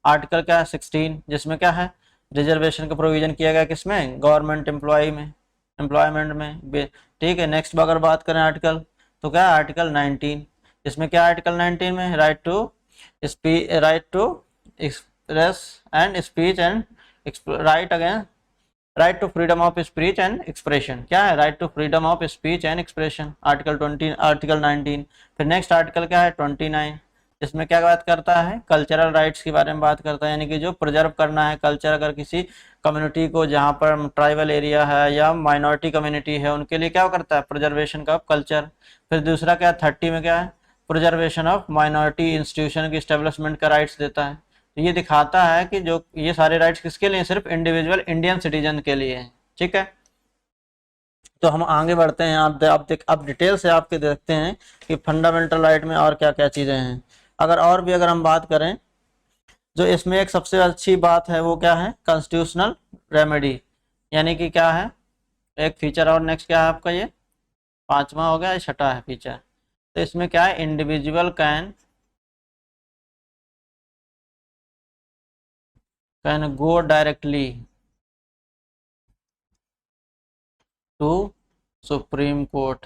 आर्टिकल क्या है 16, जिसमें क्या है, रिजर्वेशन का प्रोविजन किया गया किसमें, गवर्नमेंट एम्प्लॉय में, एम्प्लॉयमेंट में। ठीक है, नेक्स्ट अगर बात करें आर्टिकल, तो क्या है आर्टिकल 19, जिसमें क्या आर्टिकल 19 में right to express and speech and right again, right to freedom of speech and expression. क्या है, right to freedom of speech and expression, article 20, article 19। फिर नेक्स्ट आर्टिकल क्या है 29, जिसमें क्या बात करता है, कल्चरल राइट्स के बारे में बात करता है, यानी कि जो प्रिजर्व करना है कल्चर, अगर किसी कम्युनिटी को जहाँ पर ट्राइबल एरिया है या माइनॉरिटी कम्युनिटी है उनके लिए क्या करता है, प्रिजर्वेशन का कल्चर। फिर दूसरा क्या 30 में क्या है, प्रिजर्वेशन ऑफ माइनॉरिटी इंस्टीट्यूशन की स्टेब्लिशमेंट का राइट्स देता है। तो ये दिखाता है कि जो ये सारे राइट्स किसके लिए, सिर्फ इंडिविजुअल इंडियन सिटीजन के लिए हैं। ठीक है, तो हम आगे बढ़ते हैं। आप डिटेल से आपके देखते हैं कि फंडामेंटल राइट में और क्या क्या चीज़ें हैं। अगर हम बात करें, जो इसमें एक सबसे अच्छी बात है वो क्या है, कॉन्स्टिट्यूशनल रेमेडी, यानी कि क्या है एक फीचर। और नेक्स्ट क्या है आपका, ये पांचवा हो गया, ये छठा है फीचर। तो इसमें क्या है, individual can go directly to supreme court,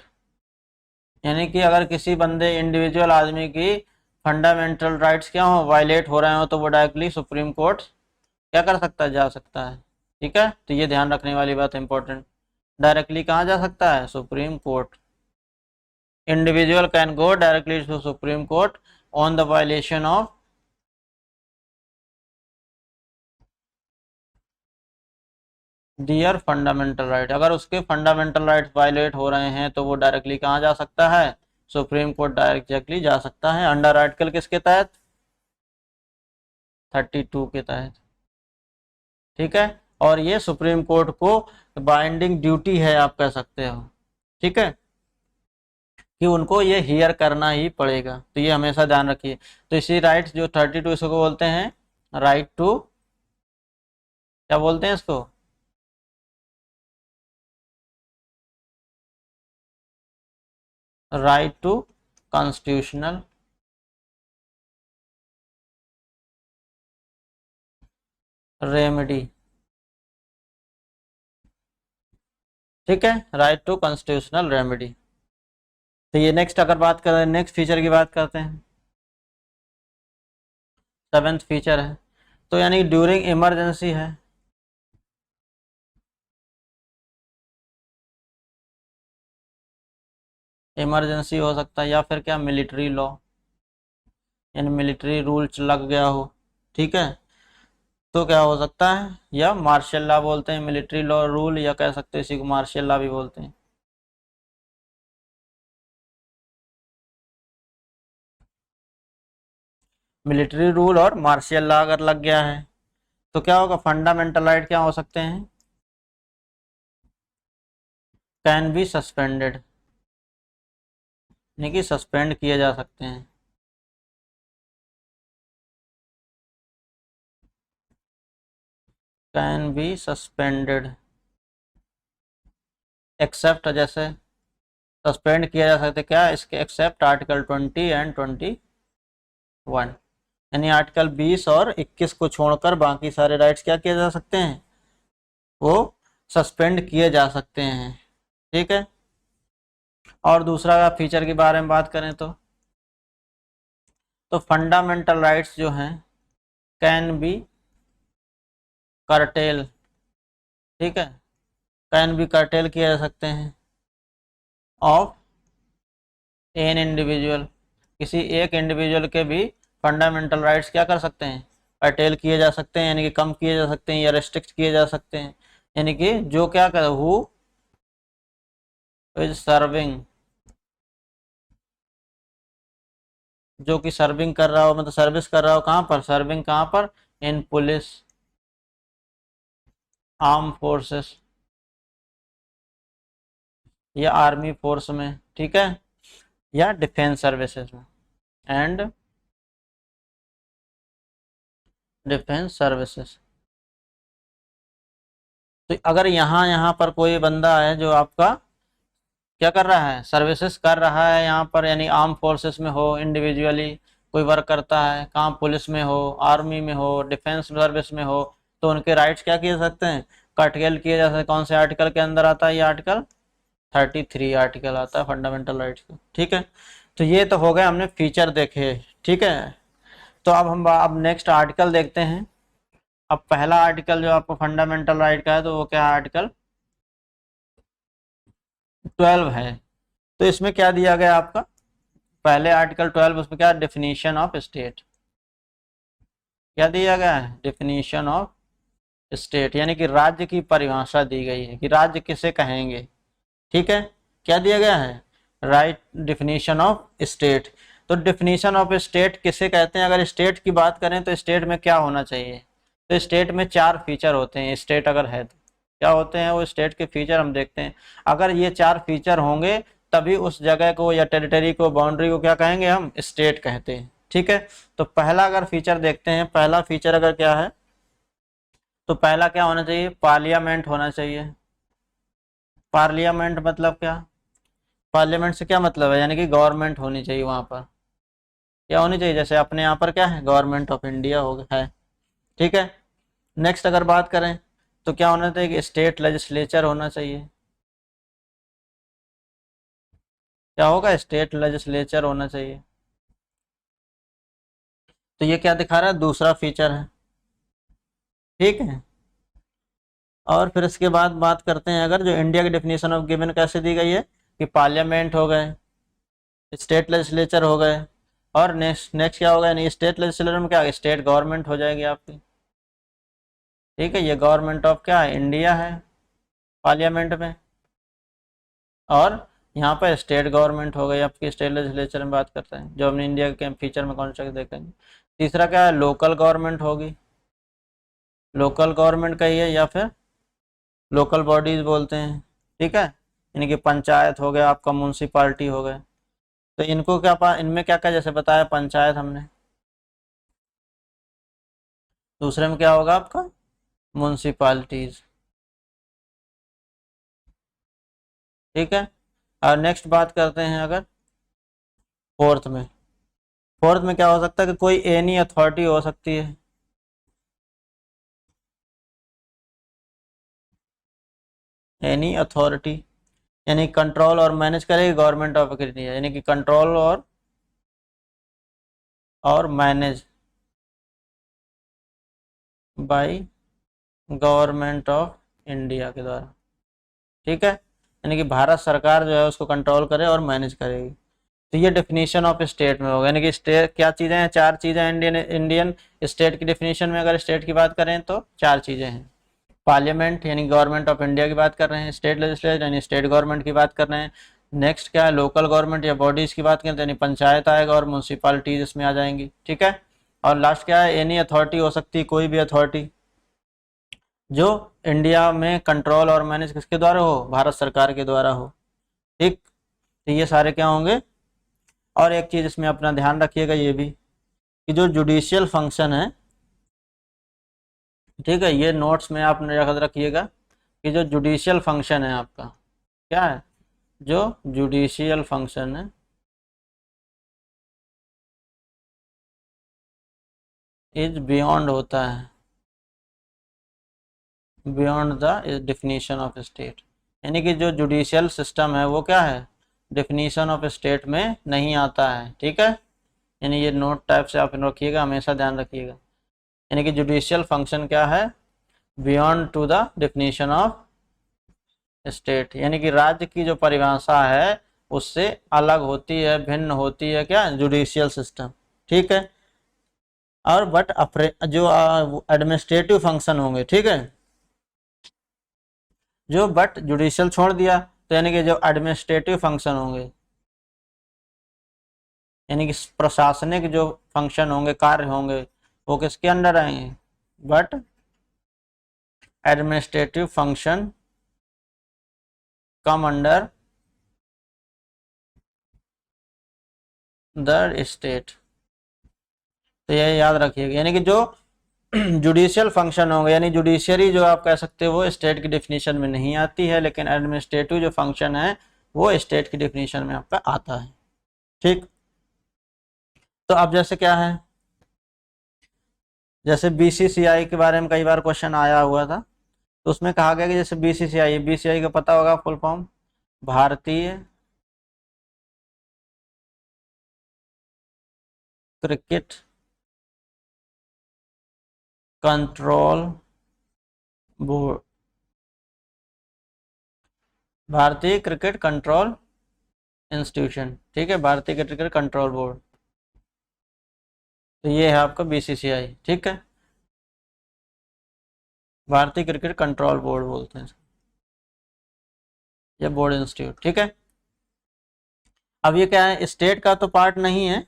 यानी कि अगर किसी बंदे इंडिविजुअल आदमी की फंडामेंटल राइट्स क्या हो, वायलेट हो रहे हो, तो वो डायरेक्टली सुप्रीम कोर्ट क्या कर सकता है, जा सकता है। ठीक है, तो ये ध्यान रखने वाली बात इंपॉर्टेंट, डायरेक्टली कहाँ जा सकता है, supreme court. Individual can go directly to supreme court on the violation of their fundamental right. अगर उसके फंडामेंटल राइट्स वायलेट हो रहे हैं तो वो डायरेक्टली कहाँ जा सकता है, सुप्रीम कोर्ट डायरेक्टली जा सकता है, अंडर आर्टिकल किसके तहत, 32 के तहत। ठीक है, और ये सुप्रीम कोर्ट को बाइंडिंग ड्यूटी है आप कह सकते हो। ठीक है, कि उनको ये हियर करना ही पड़ेगा, तो ये हमेशा ध्यान रखिए। तो इसी राइट्स जो 32 इसको बोलते हैं राइट टू, क्या बोलते हैं इसको, राइट टू कॉन्स्टिट्यूशनल रेमेडी। ठीक है, राइट टू कॉन्स्टिट्यूशनल रेमेडी। तो ये नेक्स्ट अगर बात करें, नेक्स्ट फीचर की बात करते हैं, 7th फीचर है, तो यानी ड्यूरिंग इमरजेंसी है। इमरजेंसी हो सकता है, या फिर क्या, मिलिट्री लॉ, यानी मिलिट्री रूल लग गया हो। ठीक है, तो क्या हो सकता है, या मार्शल लॉ बोलते हैं, मिलिट्री लॉ रूल, या कह सकते हैं इसी को मार्शल लॉ भी बोलते हैं। मिलिट्री रूल और मार्शल लॉ अगर लग गया है तो क्या होगा, फंडामेंटल राइट क्या हो सकते हैं, कैन बी सस्पेंडेड, यानी कि सस्पेंड किए जा सकते हैं। कैन बी सस्पेंडेड एक्सेप्ट, जैसे सस्पेंड किया जा सकता है क्या, इसके एक्सेप्ट आर्टिकल 20 एंड 21, यानी आर्टिकल 20 और 21 को छोड़कर बाकी सारे राइट्स क्या किए जा सकते हैं, वो सस्पेंड किए जा सकते हैं। ठीक है, और दूसरा फीचर के बारे में बात करें तो फंडामेंटल राइट्स जो हैं कैन बी कर्टेल। ठीक है, कैन बी कर्टेल किए जा सकते हैं ऑफ एन इंडिविजुअल, किसी एक इंडिविजुअल के भी फंडामेंटल राइट्स क्या कर सकते हैं, कर्टेल किए जा सकते हैं, यानी कि कम किए जा सकते हैं या रेस्ट्रिक्ट किए जा सकते हैं। यानी कि जो क्या कर, हु इज सर्विंग, जो कि सर्विंग कर रहा हो, मतलब सर्विस कर रहा हो, कहाँ पर सर्विंग, कहाँ पर, इन पुलिस, आर्म फोर्सेस या आर्मी फोर्स में। ठीक है, या डिफेंस सर्विसेज में, एंड डिफेंस सर्विसेज। तो अगर यहाँ यहाँ पर कोई बंदा है जो आपका क्या कर रहा है, सर्विसेज कर रहा है यहाँ पर, यानी आर्म फोर्सेस में हो, इंडिविजुअली कोई वर्क करता है, कहाँ पुलिस में हो, आर्मी में हो, डिफेंस सर्विस में हो, तो उनके राइट्स क्या किए जा सकते हैं, कर्टेल किए जा सकते हैं। कौन से आर्टिकल के अंदर आता है, ये आर्टिकल 33 आर्टिकल आता है फंडामेंटल राइट्स का। ठीक है, तो ये तो हो गए, हमने फीचर देखे। ठीक है, तो अब हम अब नेक्स्ट आर्टिकल देखते हैं। अब पहला आर्टिकल जो आपको फंडामेंटल राइट का है, तो वो क्या है, आर्टिकल 12 है। तो इसमें क्या दिया गया आपका, पहले आर्टिकल 12, उसमें क्या, डेफिनेशन ऑफ स्टेट, क्या दिया गया है, डेफिनेशन ऑफ स्टेट, यानी कि राज्य की परिभाषा दी गई है कि राज्य किसे कहेंगे। ठीक है, क्या दिया गया है, राइट, डेफिनेशन ऑफ स्टेट। तो डेफिनेशन ऑफ स्टेट किसे कहते हैं, अगर स्टेट की बात करें तो स्टेट में क्या होना चाहिए, तो स्टेट में 4 फीचर होते हैं, स्टेट अगर है तो क्या होते हैं वो स्टेट के फीचर, हम देखते हैं। अगर ये 4 फीचर होंगे तभी उस जगह को या टेरिटरी को, बाउंड्री को क्या कहेंगे, हम स्टेट कहते हैं। ठीक है, तो पहला अगर फीचर देखते हैं, पहला फीचर अगर क्या है, तो पहला क्या होना चाहिए, पार्लियामेंट होना चाहिए। पार्लियामेंट मतलब क्या, पार्लियामेंट से क्या मतलब है, यानी कि गवर्नमेंट होनी चाहिए वहाँ पर, क्या होनी चाहिए, जैसे अपने यहाँ पर क्या है, गवर्नमेंट ऑफ इंडिया हो है। ठीक है, नेक्स्ट अगर बात करें तो क्या होना चाहिए, कि स्टेट लेजिस्लेचर होना चाहिए। क्या होगा, स्टेट लेजिस्लेचर होना चाहिए। तो ये क्या दिखा रहा है, दूसरा फीचर है। ठीक है, और फिर इसके बाद बात करते हैं, अगर जो इंडिया की डेफिनेशन ऑफ गिवन कैसे दी गई है, कि पार्लियामेंट हो गए, स्टेट लेजिस्लेचर हो गए, और नेक्स्ट नेक्स्ट क्या होगा, यानी स्टेट लेजिस्लेचर में क्या, स्टेट गवर्नमेंट हो जाएगी आपकी। ठीक है, ये गवर्नमेंट ऑफ क्या है, इंडिया है पार्लियामेंट में, और यहाँ पर स्टेट गवर्नमेंट हो गई आपकी, स्टेट लेजिस्लेचर में बात करते हैं, जो हमने इंडिया के फीचर में कौन सा देखेंगे। तीसरा क्या है, लोकल गवर्नमेंट होगी, लोकल गवर्नमेंट का ही है, या फिर लोकल बॉडीज बोलते हैं। ठीक है, यानी कि पंचायत हो गया आपका, म्यूनसिपाल्टी हो गए। तो इनको क्या इनमें क्या क्या, जैसे बताया पंचायत हमने, दूसरे में क्या होगा आपका, म्यूनसिपाल्टीज। ठीक है, और नेक्स्ट बात करते हैं, अगर फोर्थ में क्या हो सकता है कि कोई एनी अथॉरिटी हो सकती है, एनी अथॉरिटी, यानी कंट्रोल और मैनेज करेगी गवर्नमेंट ऑफ इंडिया, यानी कि कंट्रोल और manage by government of India के द्वारा, ठीक है, यानी कि भारत सरकार जो है उसको कंट्रोल करे और मैनेज करेगी। तो ये डेफिनेशन ऑफ स्टेट में होगा, यानी कि स्टेट क्या चीज़ें हैं, चार चीज़ें इंडियन इंडियन स्टेट की डेफिनेशन में। अगर स्टेट की बात करें तो चार चीज़ें हैं। पार्लियामेंट यानी गवर्नमेंट ऑफ इंडिया की बात कर रहे हैं, स्टेट लेजिस्लेचर यानी स्टेट गवर्नमेंट की बात कर रहे हैं, नेक्स्ट क्या है लोकल गवर्नमेंट या बॉडीज़ की बात करें तो यानी पंचायत आएगा और म्यूनसिपालिटीज इसमें आ जाएंगी, ठीक है। और लास्ट क्या है, एनी अथॉरिटी हो सकती है, कोई भी अथॉरिटी जो इंडिया में कंट्रोल और मैनेज किसके द्वारा हो, भारत सरकार के द्वारा हो, ठीक। तो ये सारे क्या होंगे। और एक चीज़ इसमें अपना ध्यान रखिएगा ये भी कि जो जुडिशियल फंक्शन है, ठीक है, ये नोट्स में आप याद रखिएगा कि जो जुडिशियल फंक्शन है आपका क्या है, जो जुडिशियल फंक्शन है इज बियॉन्ड होता है, beyond the definition of state, यानी कि जो जुडिशियल सिस्टम है वो क्या है, डेफिनेशन ऑफ स्टेट में नहीं आता है, ठीक है। यानी ये नोट टाइप से आप रखिएगा, हमेशा ध्यान रखिएगा, यानी कि जुडिशियल फंक्शन क्या है, beyond to the definition of state, यानी कि राज्य की जो परिभाषा है उससे अलग होती है, भिन्न होती है क्या, जुडिशियल सिस्टम, ठीक है। और बट जो एडमिनिस्ट्रेटिव फंक्शन होंगे, ठीक है, जो बट जुडिशियल छोड़ दिया तो यानी कि जो एडमिनिस्ट्रेटिव फंक्शन होंगे, यानी कि प्रशासनिक जो फंक्शन होंगे, कार्य होंगे, वो किसके अंडर आएंगे, but administrative function come under the state. तो ये याद रखिएगा, यानी कि जो जुडिशियल फंक्शन होंगे, यानी जुडिशरी जो आप कह सकते हो वो स्टेट की डेफिनेशन में नहीं आती है, लेकिन एडमिनिस्ट्रेटिव जो फंक्शन है वो स्टेट की डेफिनेशन में आपका आता है, ठीक। तो अब जैसे क्या है, जैसे बीसीसीआई के बारे में कई बार क्वेश्चन आया हुआ था, तो उसमें कहा गया कि जैसे बीसीसीआई, बीसीसीआई का पता होगा फुल फॉर्म, भारतीय क्रिकेट कंट्रोल बोर्ड, भारतीय क्रिकेट कंट्रोल इंस्टीट्यूशन, ठीक है, भारतीय क्रिकेट कंट्रोल बोर्ड। तो ये है आपका बीसीसीआई, ठीक है, भारतीय क्रिकेट कंट्रोल बोर्ड बोलते हैं या बोर्ड इंस्टीट्यूट, ठीक है। अब ये क्या है, स्टेट का तो पार्ट नहीं है,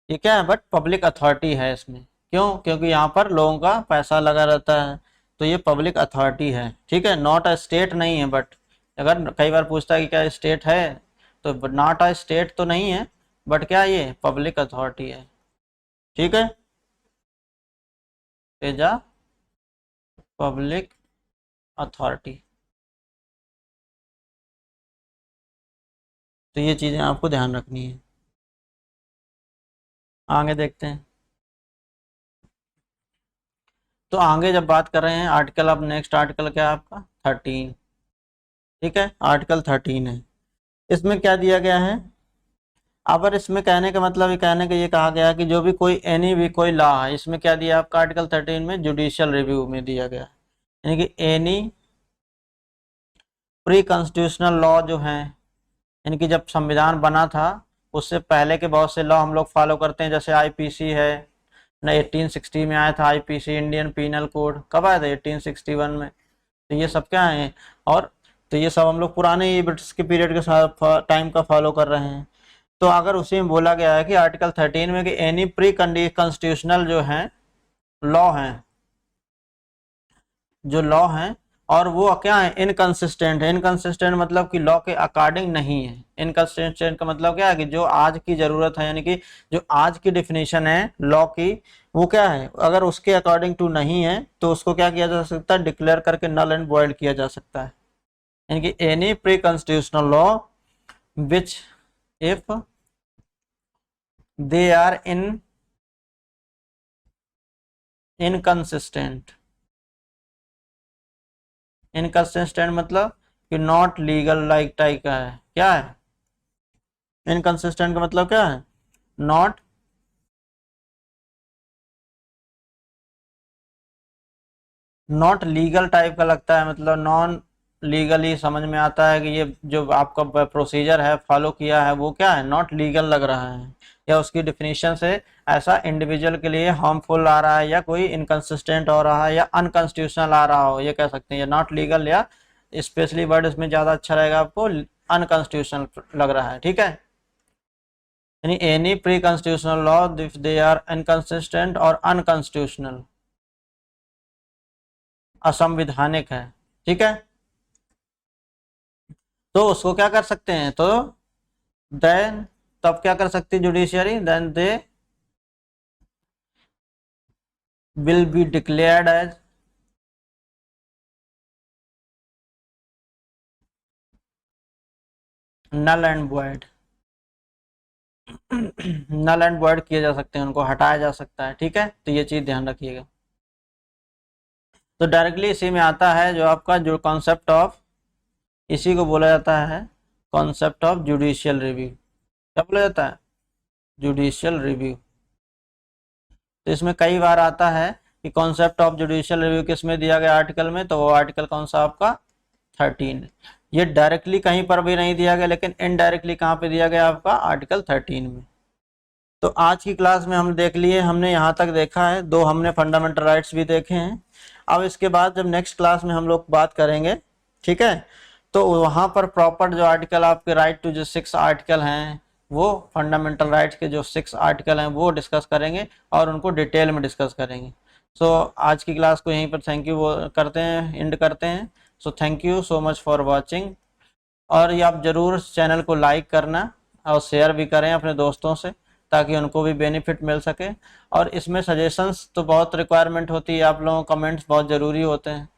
ठीक है, बट पब्लिक अथॉरिटी है इसमें, क्यों, क्योंकि यहाँ पर लोगों का पैसा लगा रहता है, तो ये पब्लिक अथॉरिटी है, ठीक है, नॉट अ स्टेट नहीं है। बट अगर कई बार पूछता है कि क्या स्टेट है, तो नॉट अ स्टेट तो नहीं है, बट क्या ये पब्लिक अथॉरिटी है, ठीक है, इज अ पब्लिक अथॉरिटी। तो ये चीज़ें आपको ध्यान रखनी है। आगे देखते हैं, तो आगे जब बात कर रहे हैं आर्टिकल, अब नेक्स्ट आर्टिकल क्या है आपका 13, ठीक है, आर्टिकल 13 है। इसमें क्या दिया गया है, अगर इसमें कहने का मतलब ये कहने का ये कहा गया कि जो भी कोई एनी भी कोई लॉ है, इसमें क्या दिया आपका आर्टिकल 13 में जुडिशियल रिव्यू में दिया गया, यानी कि एनी प्री कॉन्स्टिट्यूशनल लॉ जो है, यानी कि जब संविधान बना था उससे पहले के बहुत से लॉ हम लोग फॉलो करते हैं, जैसे आईपीसी है ना, 1860 में आया था आईपीसी, इंडियन पीनल कोड कब आया था 1861 में। तो ये सब क्या है, और तो ये सब हम लोग पुराने ही ब्रिटिश के पीरियड के साथ टाइम का फॉलो कर रहे हैं। तो अगर उसी में बोला गया है कि आर्टिकल 13 में कि एनी प्री कॉन्स्टिट्यूशनल जो है लॉ हैं, जो लॉ हैं और वो क्या है, इनकंसिस्टेंट है, इनकंसिस्टेंट मतलब कि लॉ के अकॉर्डिंग नहीं है, इनकंसिस्टेंट का मतलब क्या है कि जो आज की जरूरत है, यानी कि जो आज की डेफिनेशन है लॉ की वो क्या है, अगर उसके अकॉर्डिंग टू नहीं है तो उसको क्या किया जा सकता है, डिक्लेयर करके नल एंड वॉइड किया जा सकता है, यानी कि any pre constitutional law which if they are inconsistent. Inconsistent मतलब कि नॉट लीगल लाइक टाइप का है। क्या है इनकंसिस्टेंट का मतलब? क्या है? नॉट लीगल टाइप का लगता है, मतलब नॉन लीगली समझ में आता है कि ये जो आपका प्रोसीजर है फॉलो किया है वो क्या है, नॉट लीगल लग रहा है, या उसकी डिफिनीशन से ऐसा इंडिविजुअल के लिए हार्मफुल आ रहा है, या कोई इनकंसिस्टेंट हो रहा है, या अनकॉन्स्टिट्यूशनल आ रहा हो, ये कह सकते हैं। ये नॉट लीगल, या स्पेशली वर्ड इसमें ज़्यादा अच्छा रहेगा आपको, अनकॉन्स्टिट्यूशनल लग रहा है। ठीक है, यानी any pre constitutional law if they are inconsistent और अनकॉन्स्टिट्यूशनल, असंवैधानिक है। ठीक है, तो उसको क्या कर सकते हैं? तो देन तब क्या कर सकती है judiciary? Then they will be declared as null and void. Null and void किए जा सकते हैं, उनको हटाया जा सकता है। ठीक है, तो ये चीज ध्यान रखिएगा। तो डायरेक्टली इसी में आता है जो आपका जो कॉन्सेप्ट ऑफ, इसी को बोला जाता है कॉन्सेप्ट ऑफ जुडिशियल रिव्यू। क्या बोला जाता है? Judicial review. तो इसमें कई बार आता है कि कॉन्सेप्ट ऑफ जुडिशियल रिव्यू किस में दिया गया आर्टिकल में, तो वो आर्टिकल कौन सा आपका? 13। ये डायरेक्टली कहीं पर भी नहीं दिया गया, लेकिन इनडायरेक्टली कहाँ पे दिया गया आपका? आर्टिकल 13 में। तो आज की क्लास में हम देख लिए, हमने यहाँ तक देखा है, दो हमने फंडामेंटल राइट्स भी देखे हैं। अब इसके बाद जब नेक्स्ट क्लास में हम लोग बात करेंगे, ठीक है, तो वहाँ पर प्रॉपर जो आर्टिकल आपके राइट टू जो 6 आर्टिकल हैं, वो फंडामेंटल राइट्स के जो 6 आर्टिकल हैं वो डिस्कस करेंगे और उनको डिटेल में डिस्कस करेंगे। सो आज की क्लास को यहीं पर थैंक यू वो करते हैं, एंड करते हैं। So thank you so much for watching. और ये आप ज़रूर चैनल को लाइक करना और शेयर भी करें अपने दोस्तों से, ताकि उनको भी बेनिफिट मिल सके। और इसमें सजेशंस तो बहुत रिक्वायरमेंट होती है, आप लोगों कमेंट्स बहुत ज़रूरी होते हैं,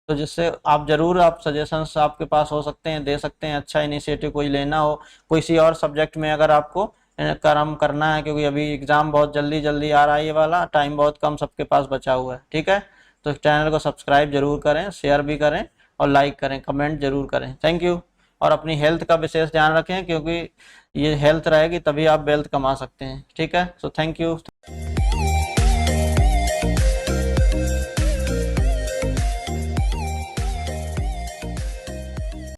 तो जिससे आप ज़रूर आप सजेशंस आपके पास हो सकते हैं, दे सकते हैं। अच्छा इनिशिएटिव कोई लेना हो, किसी और सब्जेक्ट में अगर आपको काम करना है, क्योंकि अभी एग्ज़ाम बहुत जल्दी जल्दी आ रहा है, ये वाला टाइम बहुत कम सबके पास बचा हुआ है। ठीक है, तो चैनल को सब्सक्राइब जरूर करें, शेयर भी करें और लाइक करें, कमेंट जरूर करें। Thank you. और अपनी हेल्थ का विशेष ध्यान रखें, क्योंकि ये हेल्थ रहेगी तभी आप वेल्थ कमा सकते हैं। ठीक है, सो थैंक यू।